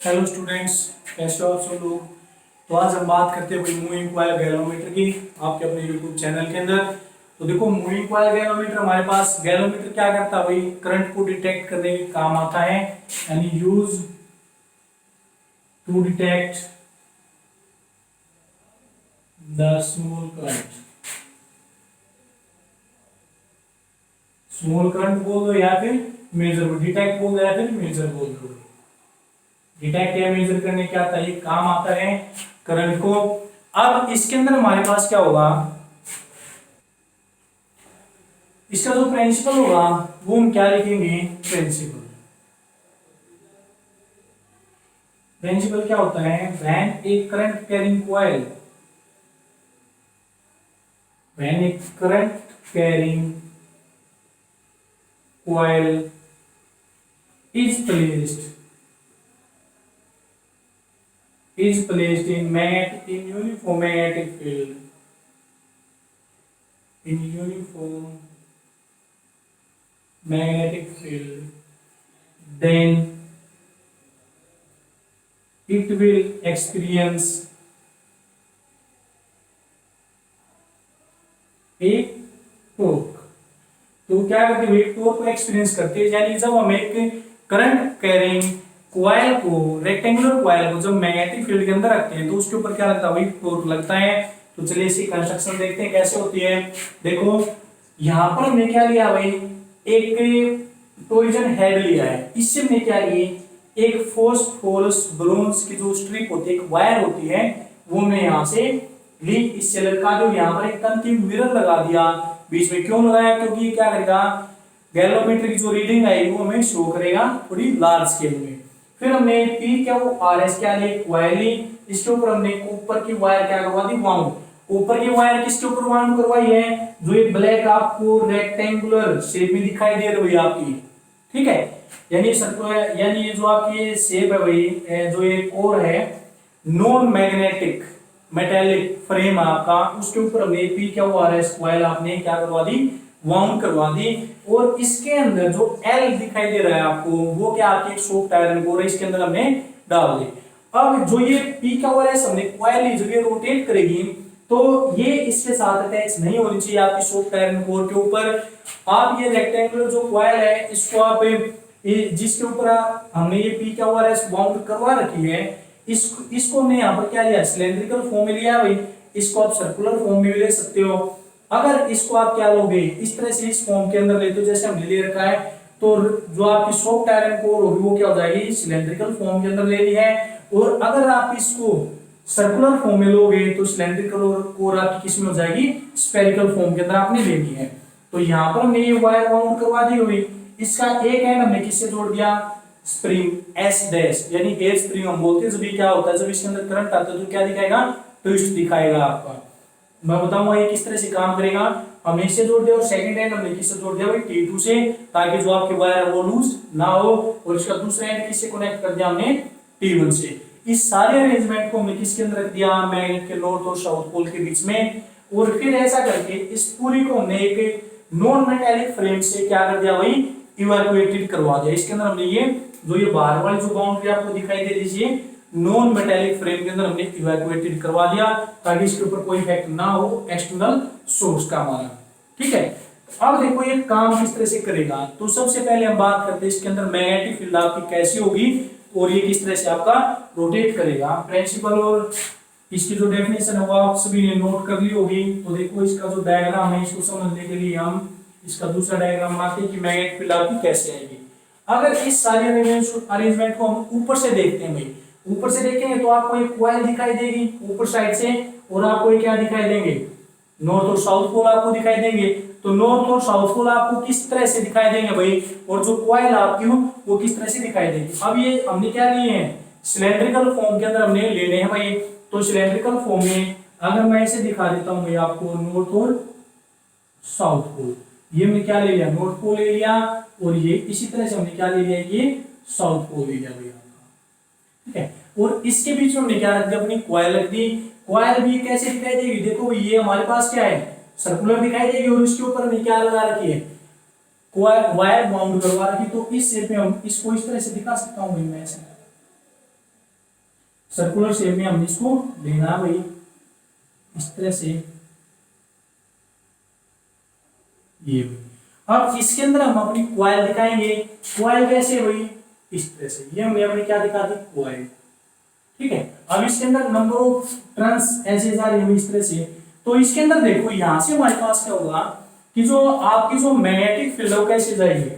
Hello students, कैसे हो आप सब लोग। तो आज हम बात करते हैं मूविंग कॉइल गैलोमीटर की आपके अपने यूट्यूब चैनल के अंदर। तो देखो, मूविंग कॉइल गैलोमीटर हमारे पास गैलोमीटर क्या करता है भाई, करंट को डिटेक्ट करने के काम आता है, यानी use to detect the small current. Small current बोल दो या फिर मेजर, डिटेक्ट बोल दो या फिर मेजर बोल दो। डिटेक्ट या मेजर करने क्या आता है, ये काम आता है करंट को। अब इसके अंदर हमारे पास क्या होगा, इसका जो प्रिंसिपल होगा वो हम क्या लिखेंगे, प्रिंसिपल। प्रिंसिपल क्या होता है, when A current carrying coil, when A current carrying coil is placed in uniform magnetic field, in uniform magnetic field, then it will experience a torque। तो क्या करते हैं, टॉर्क को एक्सपीरियंस करते हैं, यानी जब हम एक करंट कैरिंग कॉइल को, रेक्टेंगुलर कॉइल को जब मैग्नेटिक फील्ड के अंदर रखते हैं तो उसके ऊपर क्या लगता है भाई, टॉर्क लगता है। तो चलिए इसकी कंस्ट्रक्शन देखते हैं कैसे होती है। देखो यहां पर हमने क्या लिया भाई, एक टॉर्जन हेड लिया है, इससे हमने क्या लिए, एक फोर्स ब्रोंज की जो स्ट्रिप होती है, एक वायर होती है, वो हमने यहां से ली। इससे लड़का जो यहां पर एक कंटिन्यू मिरर लगा दिया बीच में। क्यों लगाया, क्योंकि क्या करेगा, गैलोमीटर की जो रीडिंग आएगी वो हमें शो करेगा थोड़ी लार्ज स्केल में। फिर हमने पी क्या, वो आर एस क्या ली, कॉइल ली। इसके ऊपर हमने ऊपर की वायर क्या करवा दी, वाउंड। ऊपर की वायर किसके ऊपर वाउंड करवाई है, जो ये ब्लैक आपको रेक्टेंगुलर शेप में दिखाई दे रही है आपकी, ठीक है। यानी सर्कुलर, यानी ये जो आपकी शेप है भाई, जो ये कोर है, नॉन मैग्नेटिक मेटेलिक फ्रेम आपका, उसके ऊपर हमने पी क्या, वो आर एस कॉइल आपने क्या करवा दी, वाउंड करवा दी। और इसके अंदर जो एल दिखाई दे रहा है आपको, वो क्या आपकी एक सॉफ्ट आयरन कोर है, इसके अंदर हमने डाल दी। अब जो ये पी का वायर है, हमने कॉइल जब ये रोटेट करेगी तो ये इसके साथ अटैच नहीं होनी चाहिए आपकी सॉफ्ट आयरन कोर के ऊपर। आप ये रेक्टेंगुलर जो कॉइल है, इसको आप जिसके ऊपर हमने ये पी का वायर वाउंड करवा रखी है, इसको हमने यहाँ पर क्या लिया, सिलेंड्रिकल फॉर्म में लिया भाई। इसको आप सर्कुलर फॉर्म में भी ले सकते हो। अगर इसको आप क्या लोगे, इस तरह से इस फॉर्म के अंदर लेते हो जैसे हमने ले रखा है, तो जो आपकी सॉफ्ट आयरन कोर होगी वो क्या हो जाएगी, सिलेंड्रिकल फॉर्म के अंदर ले ली है। और अगर आप इसको सर्कुलर फॉर्म में लोगे तो सिलेंड्रिकल कोर आपकी किस में हो जाएगी, स्फेरिकल फॉर्म के अंदर आपने ले ली है। तो यहाँ पर हमने ये वायर वाउंड करवा दी हुई, इसका एक एंड हमने किससे जोड़ दिया, स्प्रिंग एस डैश, यानी एयर स्प्रिंग हम बोलते हैं। जब ये क्या होता है, जब इसके अंदर करंट आता है तो क्या दिखाएगा, ट्विस्ट दिखाएगा आपका। मैं बताऊंगा ये किस तरह से काम करेगा। हमने इससे जोड़ दिया और सेकंड एंड हमने किससे जोड़ दिया भाई, T2 से, ताकि जो आपके वायर है वो लूज ना हो। और इसका दूसरा एंड किससे कनेक्ट कर दिया हमने, T1 से। इस सारे अरेंजमेंट को हमने किसके अंदर रख दिया, मैग्नेट के नॉर्थ और साउथ पोल के बीच में। और फिर ऐसा करके इस पूरी को हमने एक नॉन मेटालिक फ्रेम से क्या कर दिया भाई, इवैक्यूएटेड करवा दिया। इसके अंदर हमने ये जो ये बाहर वाली जो बाउंड्री आपको दिखाई दे रही है, नॉन मेटालिक फ्रेम के अंदर हमने इवैक्यूएटेड करवा दिया, ताकि इसके ऊपर कोई इफेक्ट ना हो एक्सटर्नल सोर्स का हमारा, ठीक है। अब देखो ये काम किस तरह से करेगा। तो सबसे पहले हम बात करते हैं इसके अंदर मैग्नेटिक फील्ड आपकी कैसी होगी और ये किस तरह से आपका रोटेट करेगा। प्रिंसिपल और इसकी जो डेफिनेशन है वो आप सभी ने नोट कर ली होगी। तो देखो इसका जो डायग्राम है, इसको समझने के लिए हम इसका दूसरा डायग्राम बनाते हैं कि मैग्नेटिक फील्ड आपकी कैसे आएगी। अगर इस सारे अरेंजमेंट को हम ऊपर से देखते हैं भाई, ऊपर से देखेंगे तो आपको एक कॉइल दिखाई देगी ऊपर साइड से, और आपको ये क्या दिखाई देंगे, नॉर्थ और साउथ पोल आपको दिखाई देंगे। तो नॉर्थ और साउथ पोल आपको किस तरह से दिखाई देंगे भाई, और जो कॉइल आपकी हो वो किस तरह से दिखाई देगी। अब ये हमने क्या लिए हैं, सिलेंड्रिकल फॉर्म के अंदर हमने लेने हैं भाई। तो सिलेंड्रिकल फॉर्म में अगर मैं इसे दिखा देता हूं भाई आपको, नॉर्थ और साउथ पोल, ये हमने क्या ले लिया, नॉर्थ पोल ले लिया, और ये इसी तरह से हमने क्या ले लिया, ये साउथ पोल ले लिया भैया, ठीक है। और इसके बीच में हमने क्या रख दिया, अपनी कॉइल रख दी। कॉइल भी कैसे दिखाई देगी, देखो ये हमारे पास क्या है, सर्कुलर दिखाई देगी, और इसके ऊपर हमने क्या लगा रखी है, वायर बाउंड करवा रखी। तो इस शेप में हम इसको इस तरह से दिखा सकता हूं भाई मैं ऐसे, सर्कुलर शेप में हमने इसको लेना है भाई, इस तरह से ये। अब इसके अंदर हम अपनी कॉइल दिखाएंगे। कॉइल कैसे भाई, इस तरह से। ये हमने अपने क्या दिखा दी, कॉइल। ठीक है। अब इसके अंदर नंबर ऑफ टर्न्स ऐसे जा रही है इस तरह से। तो इसके अंदर देखो यहां से हमारे पास क्या होगा कि जो आपकी जो मैग्नेटिक फील्ड है कैसे जाएगी,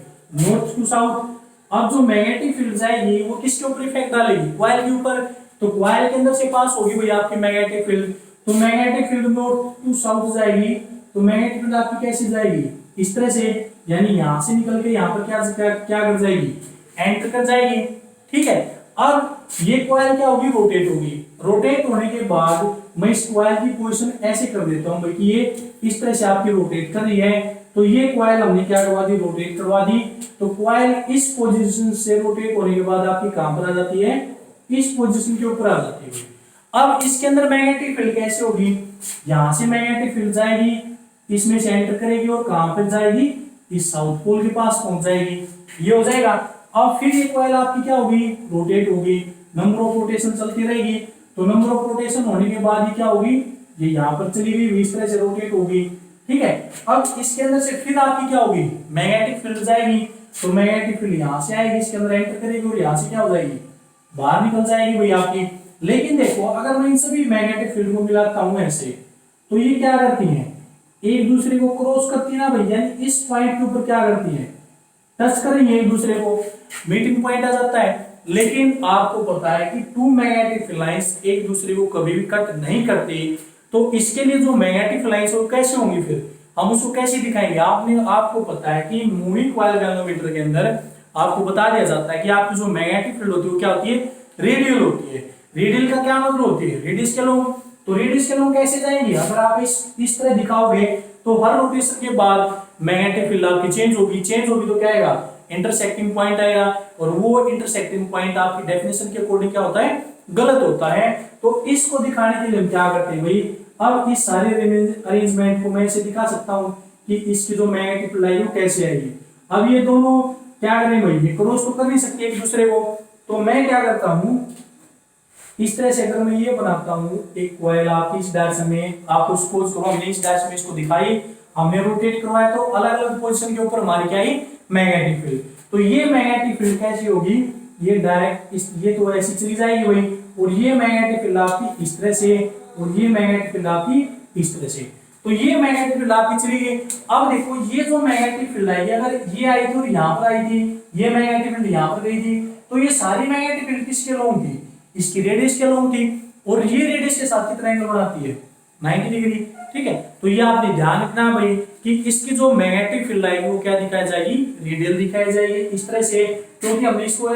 नॉर्थ टू साउथ। अब जो मैग्नेटिक फील्ड जाएगी वो किसके ऊपर इफेक्ट डालेगी, कॉइल के ऊपर। तो कॉइल के अंदर से पास होगी भाई आपकी मैग्नेटिक फील्ड। तो magnetic field north to south जाएगी। तो मैग्नेटिक फील्ड आपकी कैसे जाएगी, इस तरह से। यानी यहां से निकल के यहां पर क्या कर जाएगी, एंटर कर जाएगी। ठीक है। अब ये कॉइल क्या होगी, रोटेट होगी। रोटेट होने के बाद मैं इस कॉइल की पोजीशन ऐसे कर देता हूं भाई कि ये इस तरह से आपकी रोटेट कर रही है। तो ये कॉइल हमने क्या करवा दी, रोटेट करवा दी। तो कॉइल इस पोजीशन से रोटेट होने के बाद आपकी कहां पर आ जाती है, इस पोजीशन के ऊपर आ जाती है। अब इसके अंदर मैग्नेटिक फील्ड कैसे होगी, यहां से मैग्नेटिक फील्ड जाएगी, इसमें से एंटर करेगी और कहां पर जाएगी, इस साउथ पोल के पास पहुंच जाएगी। ये हो जाएगा। अब फिर ये कॉइल आपकी क्या होगी, रोटेट होगी। नंबर ऑफ रोटेशन चलती रहेगी। तो नंबर ऑफ रोटेशन होने के बाद ये क्या होगी, ये यहां पर चली गई, इस तरह से रोटेट होगी। ठीक है। अब इसके अंदर से फिर आपकी क्या होगी, मैग्नेटिक फील्ड जाएगी। तो मैग्नेटिक फील्ड यहां से आएगी, इसके अंदर एंटर करेगी और यहां से क्या हो जाएगी, बाहर निकल जाएगी भाई आपकी। लेकिन देखो अगर मैं इन सभी मैग्नेटिक फील्ड को मिलाता हूं ऐसे, तो ये क्या करती हैं, एक दूसरे को क्रॉस करती है ना भाई, यानी इस पॉइंट के ऊपर क्या करती है, टच करेंगे एक दूसरे को, मीटिंग पॉइंट आ जाता है। लेकिन आपको पता है कि टू मैग्नेटिक फील्ड लाइंस एक दूसरे को कभी भी कट नहीं करती। तो इसके लिए जो मैग्नेटिक फील्ड लाइंस वो कैसे होंगी, फिर हम उसको कैसे दिखाएंगे। आपको पता है कि मूविंग कॉइल गैल्वेनोमीटर के अंदर आपको बता दिया जाता है कि आपकी जो मैग्नेटिक फील्ड होती है वो क्या होती है, रेडियल होती है। रेडियल का क्या मतलब होती है, रेडियस के लोग। तो रेडियस के लोग कैसे जाएंगे, अगर आप इस तरह दिखाओगे तो हर रोटेशन के बाद मैग्नेटिक फील्ड आपकी चेंज होगी। चेंज होगी तो क्या आएगा, इंटरसेक्टिंग पॉइंट आएगा। और वो इंटरसेक्टिंग पॉइंट आपकी डेफिनेशन के अकॉर्डिंग क्या होता है, गलत होता है। तो इसको दिखाने के लिए हम क्या करते हैं भाई, अब इस सारे अरेंजमेंट को मैं इसे दिखा सकता हूं कि इसकी जो मैग्नेटिक फील्ड है वो कैसे आएगी। अब ये दोनों क्या करें भाई, ये क्रॉस तो कर नहीं सकते एक दूसरे को। तो मैं क्या करता हूं, इस तरह से अगर मैं ये बनाता हूं एक कॉइल आपकी इस डायरेक्शन में, आपको सपोज करो हमने इस डायरेक्शन में इसको दिखाई, हमने रोटेट करवाया, तो अलग अलग पोजीशन के ऊपर हमारी क्या है, मैग्नेटिक फील्ड। तो ये मैग्नेटिक फील्ड कैसी होगी, ये डायरेक्ट ये तो ऐसी चली जाएगी वही। और ये मैग्नेटिक फील्ड आपकी इस तरह से, और ये मैग्नेटिक फील्ड आपकी इस तरह से। तो ये मैग्नेटिक फील्ड आपकी चली गई। अब देखो ये जो मैग्नेटिक फील्ड आई, अगर ये आई थी और यहाँ पर आई थी, ये मैग्नेटिक फील्ड यहाँ पर गई थी, तो ये सारी मैग्नेटिक फील्ड किसके अलोंग थी, इसकी रेडियस के अलोंग थी। और ये रेडियस के साथ कितना एंगल बनाती है, 90 डिग्री। ठीक है। तो ये आपने ध्यान रखना भाई कि इसकी जो मैग्नेटिक फील्ड आएगी वो क्या दिखाई जाएगी, रेडियल दिखाई जाएगी इस तरह से। क्योंकि हमने इसको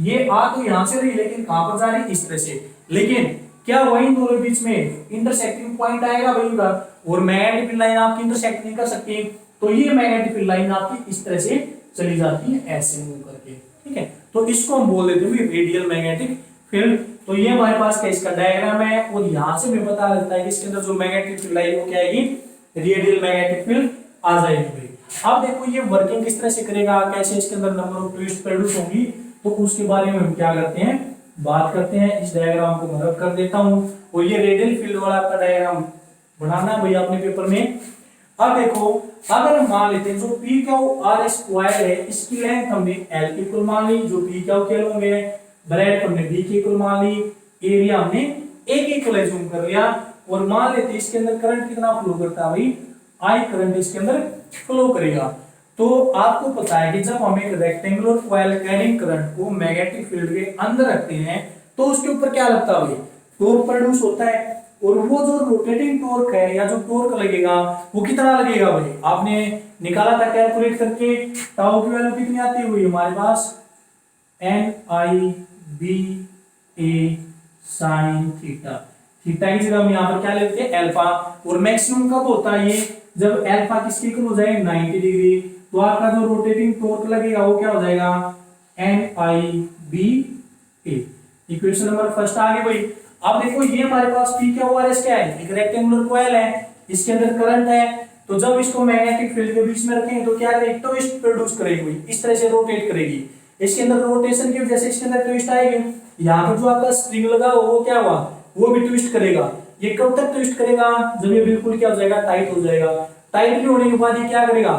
ये आ तो यहां से रही, लेकिन कहां पर जा रही, इस तरह से। लेकिन क्या वही दोनों बीच में इंटरसेक्टिंग पॉइंट आएगा भाई उधर, और मैग्नेटिक फील्ड लाइन आपकी इंटरसेक्ट नहीं कर सकती। तो ये मैग्नेटिक फील्ड लाइन आपकी इस तरह से चली जाती है, ऐसे मूव करके। ठीक है। तो इसको हम बोल देते हैं रेडियल मैग्नेटिक फील्ड। तो ये हमारे पास क्या इसका डायग्राम है, और यहां से हमें पता लगता है कि इसके अंदर जो मैग्नेटिक फील्ड है वो क्या आएगी, रेडियल मैग्नेटिक फील्ड आ जाएगी भाई। अब देखो ये वर्किंग किस तरह से करेगा, कैसे इसके अंदर नंबर ऑफ ट्विस्ट प्रोड्यूस होंगी, तो उसके बारे में हम क्या करते हैं, बात करते हैं। इस डायग्राम को मैं रब कर देता हूं, और ये रेडियल फील्ड वाला आपका डायग्राम बनाना है भैया अपने पेपर में। अब देखो अगर हम मान लेते हैं जो पी क्यू आर स्क्वायर है, इसकी लेंथ हमने एल की इक्वल मान ली, जो पी क्यू के लोग है, ब्रेड हमने डी की इक्वल मान ली, एरिया हमने ए की इक्वल एज्यूम कर लिया। और मान लेते हैं इसके अंदर करंट कितना फ्लो करता है भाई, आई करंट इसके अंदर फ्लो करेगा। तो आपको पता है कि जब हम एक रेक्टेंगुलर कॉइल कैरिंग करंट को मैग्नेटिक फील्ड के अंदर रखते हैं तो उसके ऊपर क्या लगता है भाई, टॉर्क प्रोड्यूस होता है। और वो जो रोटेटिंग टॉर्क है या जो टॉर्क लगेगा वो कितना लगेगा भाई, आपने निकाला था कैलकुलेट करके, टाउ की वैल्यू कितनी आती हुई हमारे पास, N I B A sine theta. Theta की जगह हम यहाँ पर क्या लेते हैं, अल्फा। और मैक्सिमम कब होता है ये, जब अल्फा किसके इक्वल हो जाए, 90 डिग्री। तो आपका जो रोटेटिंग टॉर्क लगेगा वो क्या हो जाएगा, N I B A. Equation number first आ गई भाई। अब देखो ये हमारे पास पी क्या हुआ, क्या है, एक रेक्टेंगुलर कॉइल है, इसके अंदर करंट है। तो जब इसको मैग्नेटिक फील्ड के बीच में रखेंगे तो क्या करेगी, ट्विस्ट प्रोड्यूस करेगी भाई, इस तरह से रोटेट करेगी। इसके अंदर रोटेशन की वजह से इसके अंदर ट्विस्ट आएगी। यहाँ पर जो आपका स्प्रिंग लगा हो वो क्या हुआ, वो भी ट्विस्ट करेगा। ये कब तक ट्विस्ट करेगा, जब ये बिल्कुल क्या हो जाएगा, टाइट हो जाएगा। टाइट भी होने के बाद ये क्या करेगा,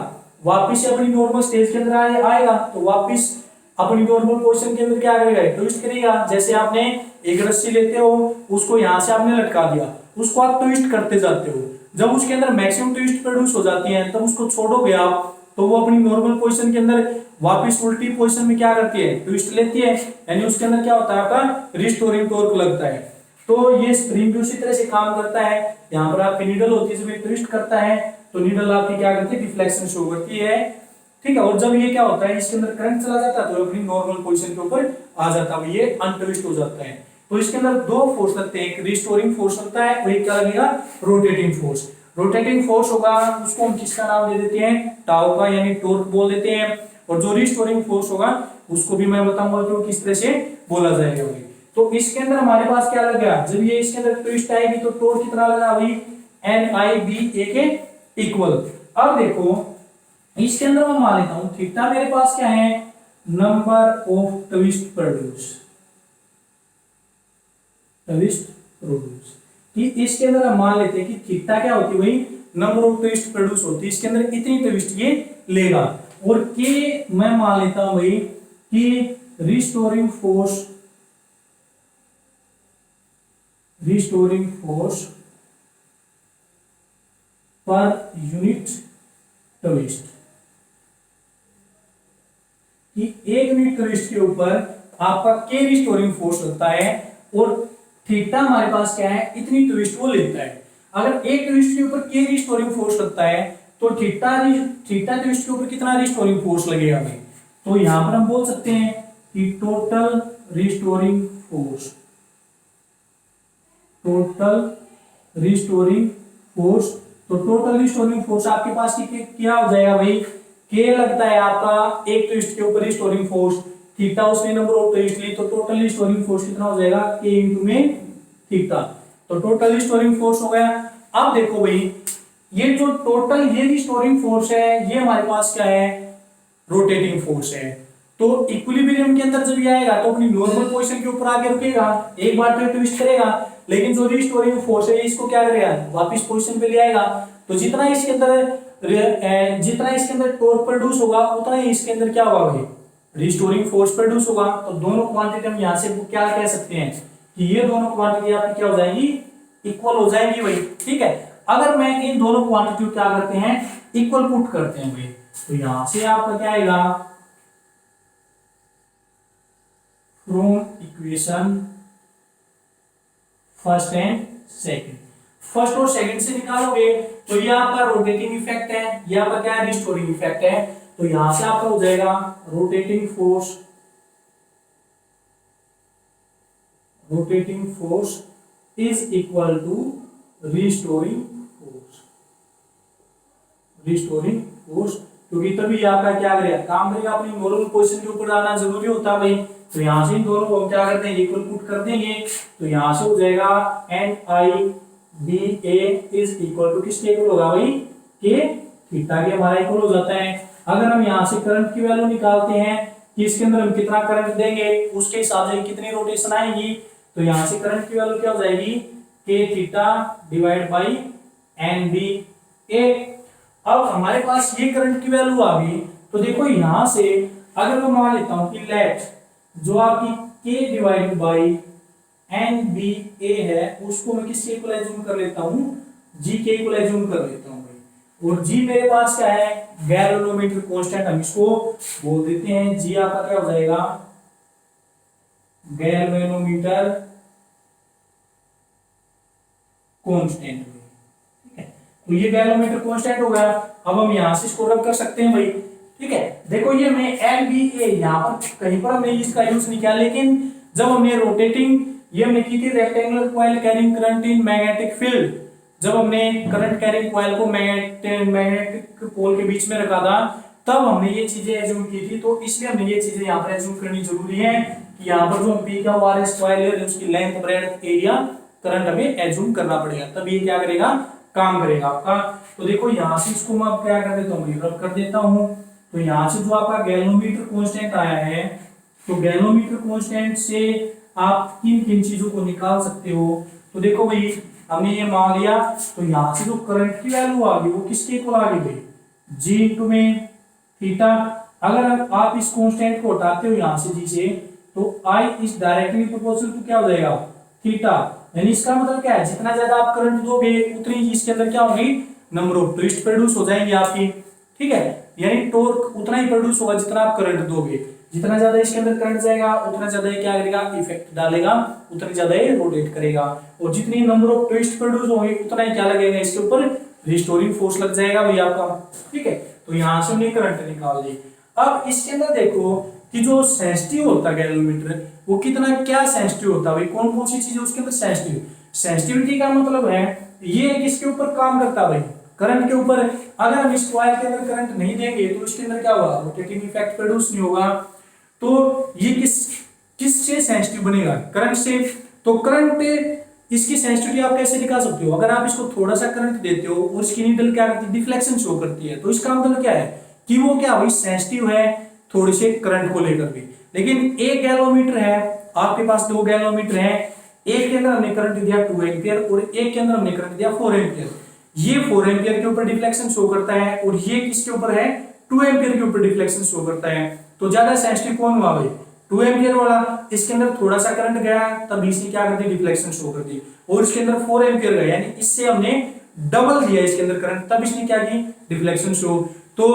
वापस से अपनी नॉर्मल स्टेज के अंदर आएगा, तो वापस अपनी नॉर्मल पोजीशन के अंदर क्या करेगा, ट्विस्ट करेगा। जैसे आपने एक रस्सी लेते हो, उसको यहाँ से आपने लटका दिया, उसको आप ट्विस्ट करते जाते हो, जब उसके अंदर मैक्सिमम ट्विस्ट प्रोड्यूस हो जाती है तब उसको छोड़ोगे आप, तो वो अपनी नॉर्मल पोजीशन के अंदर वापस उल्टी पोजीशन में क्या करती है, ट्विस्ट लेती है, यानी उसके अंदर क्या होता है, आपका रिस्टोरिंग टॉर्क लगता है। तो ये स्प्रिंग भी उसी तरह से काम करता है। यहाँ पर आपकी नीडल होती है, जब ये ट्विस्ट करता है तो नीडल आपकी क्या करती है, डिफ्लेक्शन शो करती है, ठीक है। और जब ये क्या होता है, इसके अंदर करंट चला जाता है तो अपनी नॉर्मल पोजीशन के ऊपर आ जाता है, ये अनट्विस्ट हो जाता है। तो इसके अंदर दो फोर्स लगते हैं, एक रिस्टोरिंग फोर्स लगता है और एक क्या लगेगा, रोटेटिंग फोर्स। रोटेटिंग फोर्स होगा उसको हम किसका नाम दे देते हैं, टाउ का, यानी टॉर्क बोल देते हैं। और जो रिस्टोरिंग फोर्स होगा उसको भी मैं बताऊंगा कि किस तरह से बोला जाएगा भाई। तो इसके अंदर हमारे पास क्या लग गया, जब ये इसके अंदर ट्विस्ट आएगी तो टॉर्क कितना लगा भाई, NIBA के इक्वल। अब देखो इसके अंदर मैं मान लेता हूं थीटा मेरे पास क्या है, number of twist produce, twist produce, कि इसके अंदर हम मान लेते हैं कि थीटा क्या होती है भाई, नंबर ऑफ ट्विस्ट प्रोड्यूस होती है, इसके अंदर इतनी ट्विस्ट ये लेगा। और के मैं मान लेता हूं भाई कि restoring force, restoring force per unit twist, कि एक यूनिट ट्विस्ट के ऊपर आपका के रिस्टोरिंग फोर्स लगता है और थीटा हमारे पास क्या है, इतनी ट्विस्ट वो लेता है। अगर एक ट्विस्ट के ऊपर के रिस्टोरिंग फोर्स लगता है तो थीटा ट्विस्ट के ऊपर कितना रिस्टोरिंग फोर्स लगेगा भाई। तो यहां पर हम बोल सकते हैं कि total restoring force, total restoring force, तो टोटल रिस्टोरिंग फोर्स आपके पास क्या हो जाएगा भाई, के लगता है आपका एक ट्विस्ट के ऊपर रिस्टोरिंग फोर्स, थीटा उसने नंबर ऑफ ट्विस्ट ली, तो टोटल रिस्टोरिंग फोर्स कितना हो जाएगा, के इनटू में थीटा। तो टोटल रिस्टोरिंग फोर्स हो गया। अब देखो भाई ये जो टोटल ये रिस्टोरिंग फोर्स है, ये हमारे पास क्या है, रोटेटिंग फोर्स है। तो इक्विलिब्रियम के अंदर जब ये आएगा तो अपनी नॉर्मल पोजीशन के ऊपर आके रुकेगा, एक बार तो ट्विस्ट करेगा, लेकिन जो रिस्टोरिंग फोर्स है इसको क्या करेगा, वापस पोजीशन पे ले आएगा। तो जितना इसके अंदर टॉर्क प्रोड्यूस होगा उतना ही इसके अंदर क्या होगा भाई, रिस्टोरिंग फोर्स प्रोड्यूस होगा। तो दोनों क्वांटिटी हम यहाँ से क्या कह सकते हैं कि ये दोनों क्वांटिटी आपकी क्या हो जाएगी, इक्वल हो जाएंगी भाई, ठीक है। अगर मैं इन दोनों क्वांटिटी को क्या करते हैं, इक्वल पुट करते हैं भाई, तो यहां से आपका क्या आएगा, from equation first and second, first और सेकंड से निकालोगे तो ये आपका रोटेटिंग इफेक्ट है, ये आपका क्या है, रिस्टोरिंग इफेक्ट है। तो यहां से आपका हो जाएगा rotating force, rotating force is equal to restoring force, restoring force, क्योंकि तभी आपका क्या करेगा, काम करेगा, अपनी नॉर्मल पोजीशन के ऊपर आना जरूरी होता है भाई। तो यहां से इन दोनों को क्या करते हैं, इक्वल पुट कर देंगे, तो यहां से हो जाएगा NIBA इज इक्वल टू किसके इक्वल होगा भाई, के थीटा के हमारा इक्वल हो जाता है। अगर हम यहां से करंट की वैल्यू निकालते हैं कि इसके अंदर हम कितना करंट देंगे उसके हिसाब से कितनी रोटेशन आएगी, तो यहां से करंट की वैल्यू क्या हो जाएगी, के थीटा डिवाइड बाई NBA। अब हमारे पास ये करंट की वैल्यू आ गई, तो देखो यहां से अगर मैं मान लेता हूं कि लेट जो आपकी के डिवाइड बाई NBA है उसको मैं किसके इक्वल एज्यूम कर लेता हूं, G के इक्वल एज्यूम कर लेता हूं भाई। और G मेरे पास क्या है, गैल्वेनोमीटर कांस्टेंट, हम इसको बोल देते हैं G आपका क्या हो जाएगा, गैल्वेनोमीटर कांस्टेंट, ठीक है। तो ये गैल्वेनोमीटर कांस्टेंट हो गया। अब हम यहां से इसको रब कर सकते हैं भाई, ठीक है। देखो ये मैं NBA यहां पर कहीं पर हमने इसका यूज नहीं किया, लेकिन जब हमने रोटेटिंग ये हमने की थी rectangular coil carrying current in magnetic field, जब हमने करंट कैरिंग कॉइल को मैग्नेटिक पोल के बीच में रखा था तब हमने ये चीजें एज्यूम की थी। तो इसलिए हमने ये चीजें यहाँ पर एज्यूम करनी जरूरी है कि यहाँ पर जो P का वायरस कॉइल है उसकी लेंथ ब्रेड्थ एरिया करंट हमें एज्यूम करना पड़ेगा, तब ये क्या करेगा, काम करेगा आपका। तो देखो यहाँ से इसको मैं क्या कर देता हूँ, रब कर देता हूँ। तो यहाँ से जो आपका गैल्वेनोमीटर कांस्टेंट आया है तो गैलोमीटर कांस्टेंट से आप किन किन चीजों को निकाल सकते हो? तो देखो भाई, हमने ये मान लिया, तो यहाँ से जो करंट की वैल्यू आ गई वो किसके इक्वल आ गई भाई? जी इंटू में थीटा। अगर आप इस कांस्टेंट को हटाते हो यहाँ से जी से, तो I is directly proportional to क्या हो जाएगा? थीटा। यानी इसका मतलब क्या है, जितना ज्यादा आप करंट दोगे उतनी इसके अंदर क्या होगी? नंबर ऑफ ट्विस्ट प्रोड्यूस हो जाएंगे आपकी, ठीक है। यानी टॉर्क उतना ही प्रोड्यूस होगा जितना आप करंट दोगे। जितना ज्यादा इसके अंदर करंट जाएगा उतना ज्यादा ये क्या करेगा? इफेक्ट डालेगा, उतना ज्यादा ये रोटेट करेगा। और जितनी नंबर ऑफ ट्विस्ट प्रोड्यूस होंगे उतना ही क्या लगेगा इसके ऊपर? रिस्टोरिंग फोर्स लग जाएगा भाई आपका, ठीक है। तो यहां से हमने करंट निकाल ली। अब इसके अंदर देखो कि जो सेंसिटिव होता है गैलोमीटर, वो कितना क्या सेंसिटिव होता है भाई? कौन कौन सी चीजें उसके अंदर सेंसिटिव? सेंसिटिविटी का मतलब है ये किसके ऊपर काम करता है भाई? करंट के ऊपर। अगर हम इस कॉइल के अंदर करंट नहीं देंगे तो इसके अंदर क्या होगा? रोटेटिंग इफेक्ट प्रोड्यूस नहीं होगा। तो ये किस से सेंसिटिव बनेगा? करंट से। तो करंट, इसकी सेंसिटिविटी आप कैसे दिखा सकते हो? अगर आप इसको थोड़ा सा करंट देते हो और इसकी नीडल क्या करती है? डिफ्लेक्शन शो करती है। तो इसका मतलब क्या है कि वो क्या भाई? सेंसिटिव है थोड़े से करंट को लेकर भी। लेकिन एक गैलोमीटर है, आपके पास दो गैलोमीटर है, एक के अंदर हमने करंट दिया 2 एम्पियर और एक के अंदर हमने करंट दिया 4 एम्पियर। ये 4 एम्पियर के ऊपर डिफ्लेक्शन शो करता है और ये किसके ऊपर है? 2 एम्पियर के ऊपर डिफ्लेक्शन शो करता है। तो ज्यादा सेंसिटिव कौन हुआ भाई? 2 एम्पियर वाला। इसके अंदर थोड़ा सा करंट गया तब इसने क्या कर दी? डिफ्लेक्शन शो कर दी। और इसके अंदर 4 एम्पियर गया, यानी इससे हमने डबल दिया इसके अंदर करंट, तब इसने क्या की? Deflection show. तो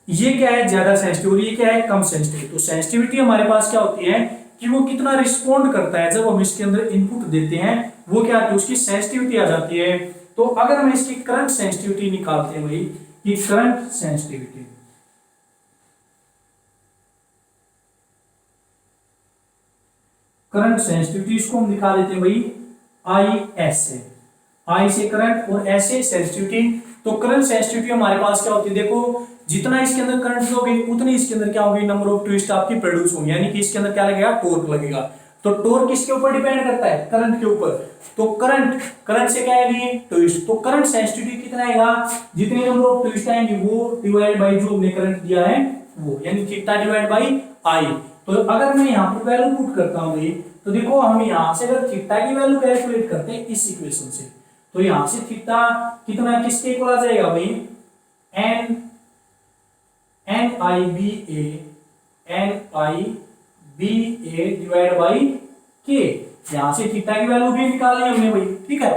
ये क्या है? ज्यादा सेंसिटिव और ये क्या है? कम सेंसिटिव। तो सेंसिटिविटी हमारे पास क्या होती है कि वो कितना रिस्पोंड करता है जब हम इसके अंदर इनपुट देते हैं, वो क्या आती है? उसकी सेंसिटिविटी आ जाती है। तो अगर हम इसकी करंट सेंसिटिविटी निकालते हैं भाई, ये करंट सेंसिटिविटी, करंट सेंसिटिविटी इसको हम दिखा देते हैं भाई आई एस से। आई से करंट और एस से सेंसिटिविटी। तो करंट सेंसिटिविटी हमारे पास क्या होती है? देखो, जितना इसके अंदर करंट दोगे उतनी इसके अंदर क्या होगी? नंबर ऑफ ट्विस्ट आपकी प्रोड्यूस होंगे, यानी कि इसके अंदर क्या लगेगा? टॉर्क लगेगा। तो टॉर्क किसके ऊपर डिपेंड करता है? करंट के ऊपर। तो करंट से क्या आएगी? ट्विस्ट। तो करंट सेंसिटिविटी कितना आएगा? जितनी नंबर ऑफ ट्विस्ट आएंगे वो डिवाइड बाय जो हमने करंट दिया है वो, यानी थीटा डिवाइड बाय आई। तो अगर मैं यहाँ पर वैल्यू पुट करता हूँ भाई, तो देखो हम यहाँ से अगर थीटा की वैल्यू कैलकुलेट करते हैं इस इक्वेशन से, तो यहाँ से थीटा कितना किसके इक्वल आ जाएगा भाई? N I B A divide by K. यहां से थीटा की वैल्यू भी निकाल ली हमने भाई, ठीक है।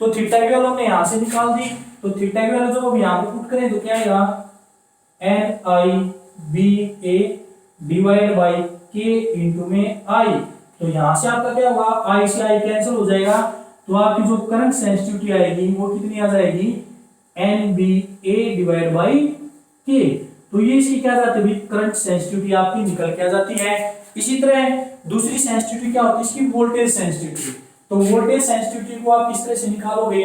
तो थीटा की वैल्यू हमने यहां से निकाल दी, तो थीटा की वैल्यू जब हम यहां पे पुट करें तो क्या आएगा? N I B A divide by K into में आई। तो यहां से आपका क्या होगा? आई से आई कैंसिल हो जाएगा, तो आपकी जो करंट सेंसिटिविटी आएगी वो कितनी आ जाएगी? N B A divide by K. तो ये इसकी क्या जाती है? करंट सेंसिटिविटी आपकी निकल के आ जाती है। इसी तरह दूसरी सेंसिटिविटी क्या होती है इसकी? Voltage sensitivity. तो वोल्टेज सेंसिटिविटी को आप किस तरह से निकालोगे?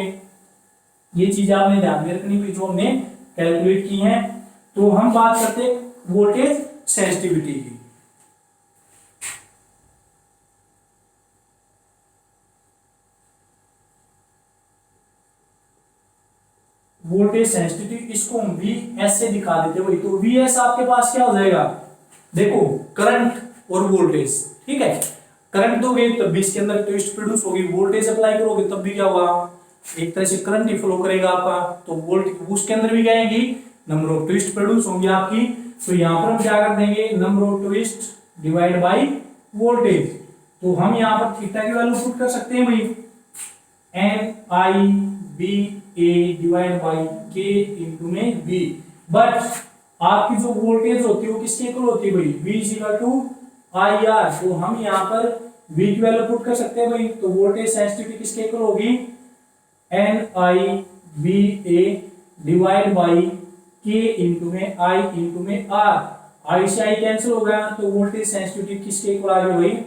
ये चीज आपने ध्यान में रखनी हुई जो हमने कैलकुलेट की है। तो हम बात करते हैं वोल्टेज सेंसिटिविटी की। वोल्टेज सेंसिटिविटी इसको हम वीएस से दिखा देते हैं भाई। तो वीएस आपके पास क्या हो जाएगा? देखो, करंट और वोल्टेज, ठीक है। करंट दोगे तब भी इसके अंदर ट्विस्ट प्रोड्यूस होगी, वोल्टेज अप्लाई करोगे तब भी क्या होगा? एक तरह से करंट ही फ्लो करेगा आपका। तो वोल्ट उसके अंदर भी क्या आएगी? नंबर ऑफ ट्विस्ट प्रोड्यूस होंगे आपकी। तो यहाँ पर हम क्या कर देंगे? Number of twist divide by voltage. तो हम यहाँ पर थीटा की वैल्यू पुट कर सकते हैं भाई, N I B A divide by K into में वी। बट आपकी जो वोल्टेज होती है वो किसके इक्वल होती है भाई? V is equal to I R. तो हम यहाँ पर V की वैल्यू पुट कर सकते हैं भाई। तो वोल्टेज सेंसिटिविटी किसके इक्वल होगी? N I B A divide by K into में आई इंटू में आर। आई से आई कैंसिल हो गया, तो वोल्टेज सेंसिटिविटी किसके इक्वल आ गई भाई?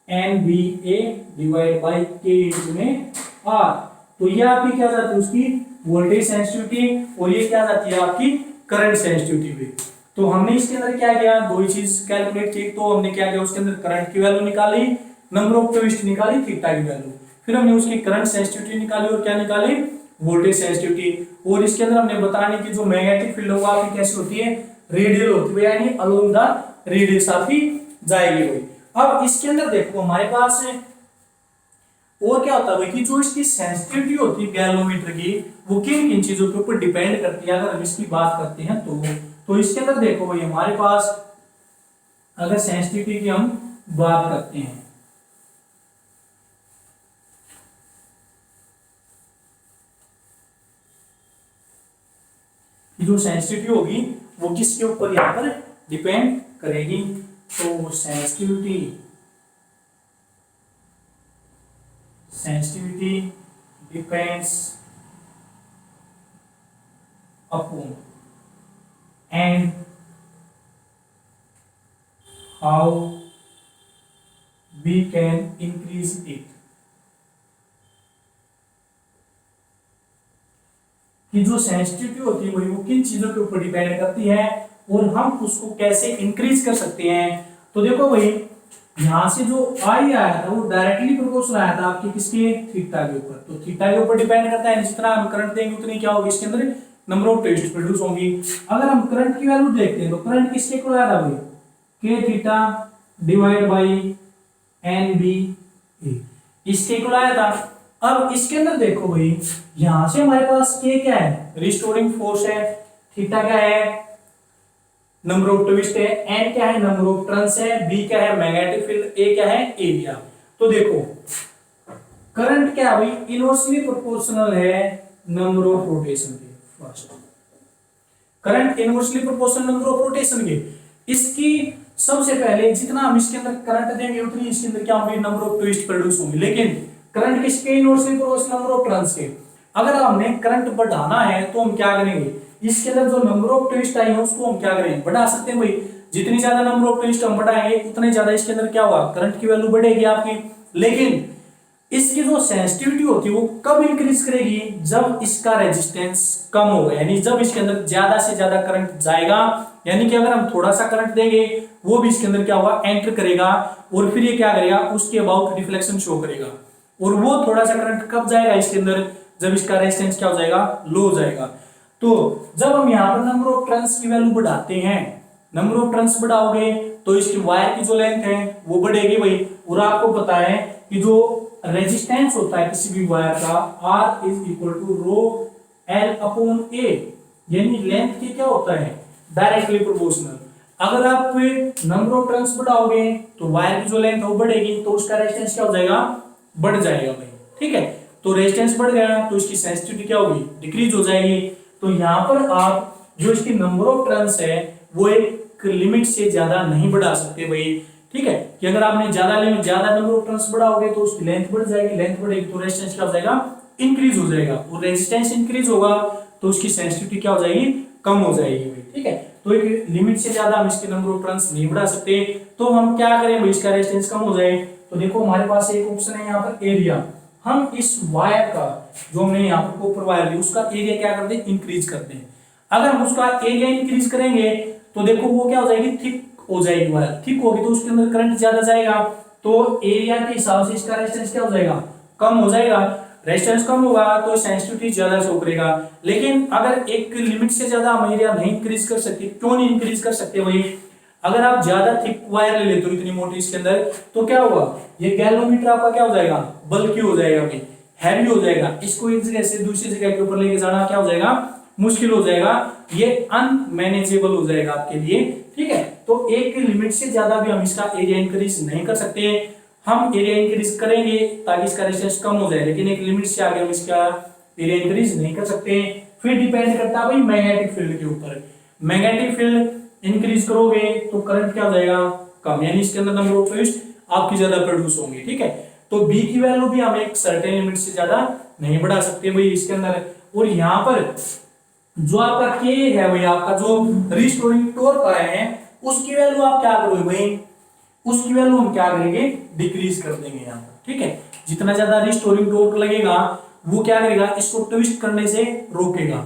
N B A divide by K into में आर। तो ये आपकी क्या जाती है? उसकी वोल्टेज सेंसिटिविटी, और ये क्या जाती है? आपकी करंट सेंसिटिविटी भी। तो हमने इसके अंदर क्या किया? दो ही चीज कैलकुलेट की। तो हमने क्या किया? उसके अंदर करंट की वैल्यू निकाली, नंबर ऑफ ट्विस्ट निकाली, थीटा की वैल्यू, फिर हमने उसकी करंट सेंसिटिविटी निकाली और क्या निकाली? Voltage sensitivity. और इसके अंदर हमने बताने की जो मैग्नेटिक फील्ड होगा आपकी कैसी होती है? रेडियल होती है, यानी अलोंग द रेडियस आपकी जाएगी भाई। अब इसके अंदर देखो हमारे पास है और क्या होता है भाई कि जो इसकी सेंसिटिविटी होती है गैल्वेनोमीटर की, वो किन किन चीजों के ऊपर डिपेंड करती है अगर हम इसकी बात करते हैं तो इसके अंदर देखो भाई हमारे पास अगर सेंसिटिविटी की हम बात करते हैं जो सेंसिटिविटी होगी वो किसके ऊपर यहाँ पर डिपेंड करेगी, तो sensitivity depends upon and how we can increase it, कि जो सेंसिटिविटी होती है वो किन चीजों के ऊपर डिपेंड करती है और हम उसको कैसे इंक्रीज कर सकते हैं। तो देखो भाई यहां से जो आई आया था वो डायरेक्टली प्रोपोर्शनल आया था आपके किसके थीटा के ऊपर, तो थीटा के ऊपर डिपेंड करता है जितना हम करंट देंगे उतनी क्या होगी इसके अंदर नंबर ऑफ ट्विस्ट प्रोड्यूस होंगी। अगर हम करंट की वैल्यू देखते हैं तो करंट किसके इक्वल आया था भाई के theta divide by N B A, इसके इक्वल आया था। अब इसके अंदर देखो भाई यहां से हमारे पास के क्या है रिस्टोरिंग फोर्स है, थीटा क्या है नंबर ऑफ ट्विस्ट है, एन क्या है नंबर ऑफ टर्न्स है, बी क्या है मैग्नेटिक फील्ड, ए क्या है एरिया। तो देखो करंट क्या है भाई इनवर्सली प्रोपोर्शनल है नंबर ऑफ रोटेशन के, first current inversely proportional number of rotation के। इसकी सबसे पहले जितना हम इसके अंदर करंट देंगे उतनी इसके अंदर क्या होंगे नंबर ऑफ ट्विस्ट प्रोड्यूस होंगे, लेकिन करंट किसके inversely proportional number of turns के। अगर हमने करंट बढ़ाना है तो हम क्या करेंगे इसके अंदर जो नंबर ऑफ ट्विस्ट आई है उसको हम क्या करेंगे बढ़ा सकते हैं भाई, जितनी ज्यादा नंबर ऑफ ट्विस्ट हम बढ़ाएंगे उतने ज्यादा इसके अंदर क्या होगा करंट की वैल्यू बढ़ेगी आपकी। लेकिन इसकी जो सेंसिटिविटी होती है वो कब इंक्रीज करेगी जब इसका रेजिस्टेंस कम होगा, यानी जब इसके अंदर ज्यादा से ज्यादा करंट जाएगा, यानी कि अगर हम थोड़ा सा करंट देंगे वो भी इसके अंदर क्या होगा एंटर करेगा और फिर ये क्या करेगा उसके अबाउट रिफ्लेक्शन शो करेगा। और वो थोड़ा सा करंट कब जाएगा इसके अंदर जब इसका रेजिस्टेंस क्या हो जाएगा लो हो जाएगा। तो जब हम यहाँ पर नंबर ऑफ टर्न्स की वैल्यू बढ़ाते हैं, नंबर ऑफ टर्न्स बढ़ाओगे तो इसकी वायर की जो लेंथ है वो बढ़ेगी भाई। और आपको पता है कि जो रेजिस्टेंस होता है किसी भी वायर का R is equal to rho L upon A, यानी लेंथ की क्या होता है डायरेक्टली प्रोपोर्शनल। अगर आप नंबर ऑफ टर्न्स बढ़ाओगे तो वायर की जो लेंथ है वो बढ़ेगी तो उसका रेजिस्टेंस क्या हो जाएगा बढ़ जाएगा भाई, ठीक है। तो रेजिस्टेंस बढ़ गया तो इसकी सेंसिटिविटी क्या होगी डिक्रीज हो जाएगी। तो यहाँ पर आप जो इसकी नंबर ऑफ टर्न्स है वो एक लिमिट से ज्यादा नहीं बढ़ा सकते भाई, ठीक है। कि अगर आपने ज्यादा नंबर ऑफ टर्न्स बढ़ाओगे तो उसकी लेंथ बढ़ जाएगी, लेंथ बढ़ेगी तो रेजिस्टेंस क्या हो जाएगा इंक्रीज हो जाएगा, और रेजिस्टेंस इंक्रीज होगा तो उसकी सेंसिटिविटी क्या हो जाएगी कम हो जाएगी भाई, ठीक है। तो एक लिमिट से ज्यादा हम इसके नंबर ऑफ टर्न्स नहीं बढ़ा सकते, तो हम क्या करें भाई इसका रेजिस्टेंस कम हो जाए। तो देखो हमारे पास एक ऑप्शन है यहाँ पर एरिया, हम इस वायर का जो हमने यहाँ पर कॉपर वायर ली उसका एरिया क्या करते हैं इंक्रीज करते हैं। अगर हम उसका एरिया इंक्रीज करेंगे तो देखो वो क्या हो जाएगी थिक हो जाएगी, वायर थिक होगी तो उसके अंदर करंट ज्यादा जाएगा, तो एरिया के हिसाब से इसका रेजिस्टेंस क्या हो जाएगा कम हो जाएगा। रेजिस्टेंस कम होगा तो सेंसिटिविटी ज्यादा शो करेगा। लेकिन अगर एक लिमिट से ज्यादा हम एरिया नहीं इंक्रीज कर सकते, क्यों नहीं इंक्रीज कर सकते भाई, अगर आप ज्यादा थिक वायर ले लेते हो इतनी मोटी इसके अंदर तो क्या होगा ये गैल्वेनोमीटर आपका क्या हो जाएगा बल्कि हो जाएगा भाई, हैवी हो जाएगा। इसको एक जगह से दूसरी जगह के ऊपर लेके जाना क्या हो जाएगा मुश्किल हो जाएगा, ये अनमैनेजेबल हो जाएगा आपके लिए, ठीक है। तो एक लिमिट से ज्यादा भी हम इसका एरिया इंक्रीज नहीं कर सकते, हम एरिया इंक्रीज करेंगे ताकि इसका रेजिस्टेंस कम हो जाए, लेकिन एक लिमिट से आगे हम इसका एरिया इंक्रीज नहीं कर सकते। फिर डिपेंड करता है भाई मैग्नेटिक फील्ड के ऊपर, मैग्नेटिक फील्ड इंक्रीज करोगे तो करंट क्या हो जाएगा कम, यानी इसके अंदर नंबर ऑफ ट्विस्ट आपकी ज्यादा प्रोड्यूस होंगे, ठीक है। तो बी की वैल्यू भी हम एक सर्टेन लिमिट से ज्यादा नहीं बढ़ा सकते भाई इसके अंदर। और यहाँ पर जो आपका के है भाई आपका जो रिस्टोरिंग टॉर्क आया है उसकी वैल्यू आप क्या करोगे भाई, उसकी वैल्यू हम क्या करेंगे डिक्रीज कर देंगे यहाँ पर, ठीक है। जितना ज्यादा रिस्टोरिंग टॉर्क लगेगा वो क्या करेगा इसको ट्विस्ट करने से रोकेगा,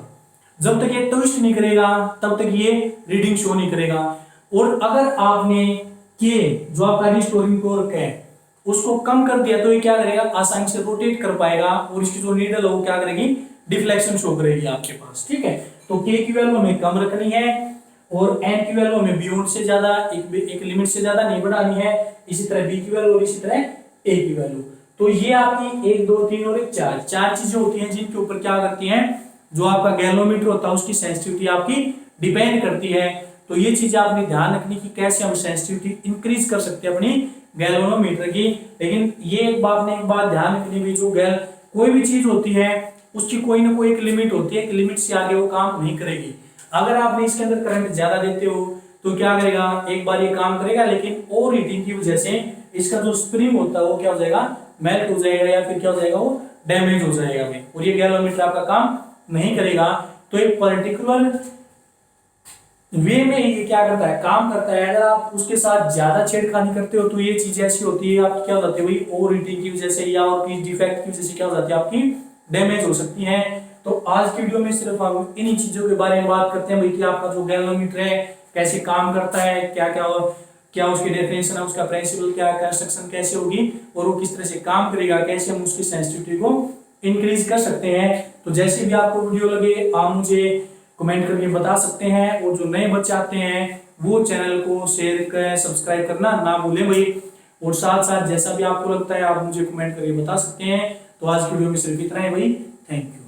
जब तक ये ट्विस्ट नहीं करेगा तब तक ये रीडिंग शो नहीं करेगा। और अगर आपने के जो आपका रिस्टोरिंग टॉर्क है उसको कम कर दिया तो ये क्या करेगा आसानी से रोटेट कर पाएगा और इसकी जो नीडल है वो क्या करेगी डिफ्लेक्शन शो करेगी आपके पास, ठीक है। तो के की वैल्यू हमें कम रखनी है और एन की वैल्यू हमें बियॉन्ड से ज्यादा एक लिमिट से ज्यादा नहीं बढ़ानी है, इसी तरह बी की वैल्यू और इसी तरह ए की वैल्यू। तो ये आपकी 1 2 3 और 1 4 चार चीजें होती हैं जिनके ऊपर क्या करती हैं, जो आपका गैल्वेनोमीटर होता है उसकी सेंसिटिविटी आपकी डिपेंड करती है। तो ये चीजें आपने ध्यान रखनी कि कैसे हम सेंसिटिविटी इंक्रीज कर सकते हैं अपनी गैल्वेनोमीटर की। लेकिन ये एक बात ध्यान रखनी भी, जो कोई भी चीज होती है उसकी कोई ना कोई एक लिमिट होती है, एक लिमिट से आगे वो काम नहीं करेगी। अगर आपने इसके अंदर करंट ज्यादा देते हो तो क्या करेगा, एक बार ये काम करेगा, लेकिन ओवर हीटिंग की वजह से इसका जो स्प्रिंग होता है वो क्या हो जाएगा, मेल्ट हो जाएगा, या फिर क्या हो जाएगा, वो डैमेज हो जाएगा में, और ये गैल्वेनोमीटर आपका काम नहीं करेगा। तो एक पर्टिकुलर वे में ये क्या करता है, काम करता है। अगर आप उसके साथ ज्यादा छेड़खानी करते हो तो ये चीज ऐसी होती है आपकी क्या हो जाती है भाई, ओवर हीटिंग की वजह से या और किसी डिफेक्ट की वजह से क्या हो जाती है, आपकी डैमेज हो सकती है। तो आज की वीडियो में सिर्फ हम इन्हीं चीजों के बारे में बात करते हैं भाई, कि आपका जो गैल्वेनोमीटर है कैसे काम करता है, क्या क्या क्या उसकी डेफिनेशन है, उसका प्रिंसिपल क्या है, कंस्ट्रक्शन कैसे होगी और वो किस तरह से काम करेगा, कैसे हम उसकी सेंसिटिविटी को इंक्रीज कर सकते हैं। तो जैसे भी आपको वीडियो लगे आप मुझे कमेंट करके बता सकते हैं, और जो नए बच्चे आते हैं वो चैनल को शेयर कर सब्सक्राइब करना ना भूलें भाई। और साथ साथ जैसा भी आपको लगता है आप मुझे कमेंट करके बता सकते हैं। तो आज की वीडियो में सिर्फ इतना ही भाई, थैंक यू।